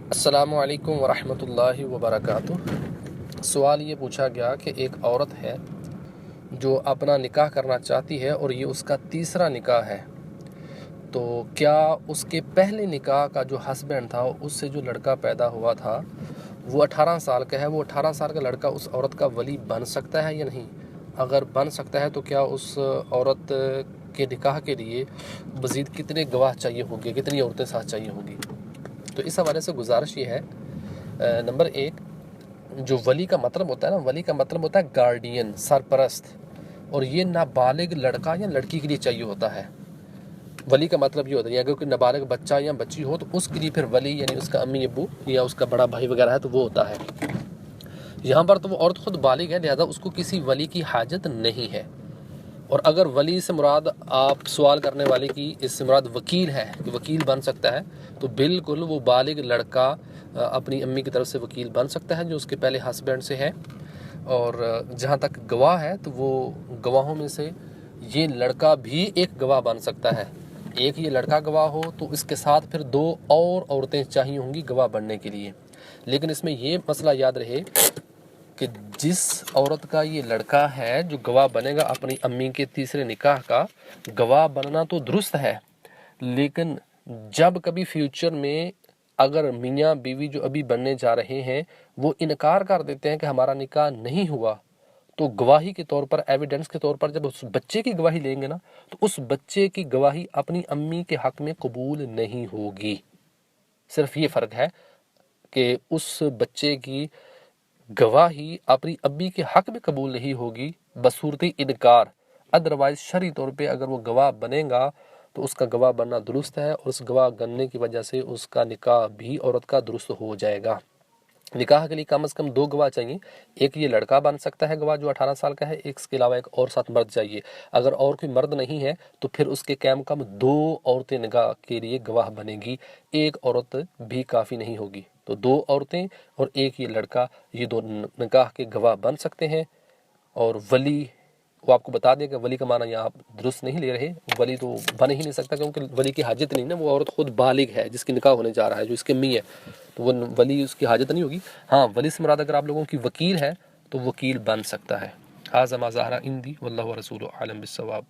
अस्सलामु अलैकुम वरहमतुल्लाहि वबरकातुह। सवाल ये पूछा गया कि एक औरत है जो अपना निकाह करना चाहती है और ये उसका तीसरा निकाह है, तो क्या उसके पहले निकाह का जो हस्बैंड था उससे जो लड़का पैदा हुआ था वो 18 साल का है, वो 18 साल का लड़का उस औरत का वली बन सकता है या नहीं? अगर बन सकता है तो क्या उस औरत के निकाह के लिए मज़ीद कितने गवाह चाहिए होंगे, कितनी औरतें साथ चाहिए होंगी? तो इस हवाले से गुजारिश ये है, नंबर एक, जो वली का मतलब होता है ना, वली का मतलब होता है गार्डियन, सरपरस्त, और ये नाबालिग लड़का या लड़की के लिए चाहिए होता है। वली का मतलब ये होता है अगर कोई नाबालिग बच्चा या बच्ची हो तो उसके लिए फिर वली यानी उसका अम्मी अब्बू या उसका बड़ा भाई वगैरह है तो वो होता है। यहाँ पर तो वो औरत खुद बालिग है, लिहाजा उसको किसी वली की हाजत नहीं है। और अगर वली से मुराद आप सवाल करने वाले की इससे मुराद वकील है कि वकील बन सकता है, तो बिल्कुल वो बालिग लड़का अपनी अम्मी की तरफ से वकील बन सकता है जो उसके पहले हस्बैंड से है। और जहाँ तक गवाह है तो वो गवाहों में से ये लड़का भी एक गवाह बन सकता है। एक ये लड़का गवाह हो तो इसके साथ फिर दो और औरतें चाहिए होंगी गवाह बनने के लिए। लेकिन इसमें ये मसला याद रहे कि जिस औरत का ये लड़का है जो गवाह बनेगा अपनी अम्मी के तीसरे निकाह का, गवाह बनना तो दुरुस्त है, लेकिन जब कभी फ्यूचर में अगर मियाँ बीवी जो अभी बनने जा रहे हैं वो इनकार कर देते हैं कि हमारा निकाह नहीं हुआ, तो गवाही के तौर पर, एविडेंस के तौर पर जब उस बच्चे की गवाही लेंगे ना, तो उस बच्चे की गवाही अपनी अम्मी के हक में कबूल नहीं होगी। सिर्फ ये फ़र्क है कि उस बच्चे की गवाही अपनी अम्मी के हक में कबूल नहीं होगी बसूरत इनकार। अदरवाइज शरई तौर पे अगर वो गवाह बनेगा तो उसका गवाह बनना दुरुस्त है और उस गवाह बनने की वजह से उसका निकाह भी औरत का दुरुस्त हो जाएगा। निकाह के लिए कम से कम दो गवाह चाहिए। एक ये लड़का बन सकता है गवाह जो 18 साल का है, एक इसके अलावा एक और साथ मर्द चाहिए। अगर और कोई मर्द नहीं है तो फिर उसके कम दो औरतें निकाह के लिए गवाह बनेगी, एक औरत भी काफ़ी नहीं होगी। तो दो औरतें और एक ये लड़का, ये दो निकाह के गवाह बन सकते हैं। और वली, वो आपको बता दें कि वली का माना यहाँ आप दुरुस्त नहीं ले रहे, वली तो बन ही नहीं सकता क्योंकि वली की हाजत नहीं ना, वो औरत खुद बालिग है जिसकी निकाह होने जा रहा है, जो इसकी अम्मी है, तो वो वली उसकी हाजत नहीं होगी। हाँ, वली से मुराद अगर आप लोगों की वकील है तो वकील बन सकता है। हाज़ा मा ज़हरा इंदी वल्लाहु व रसूलुहु आलम बिस्सवाब।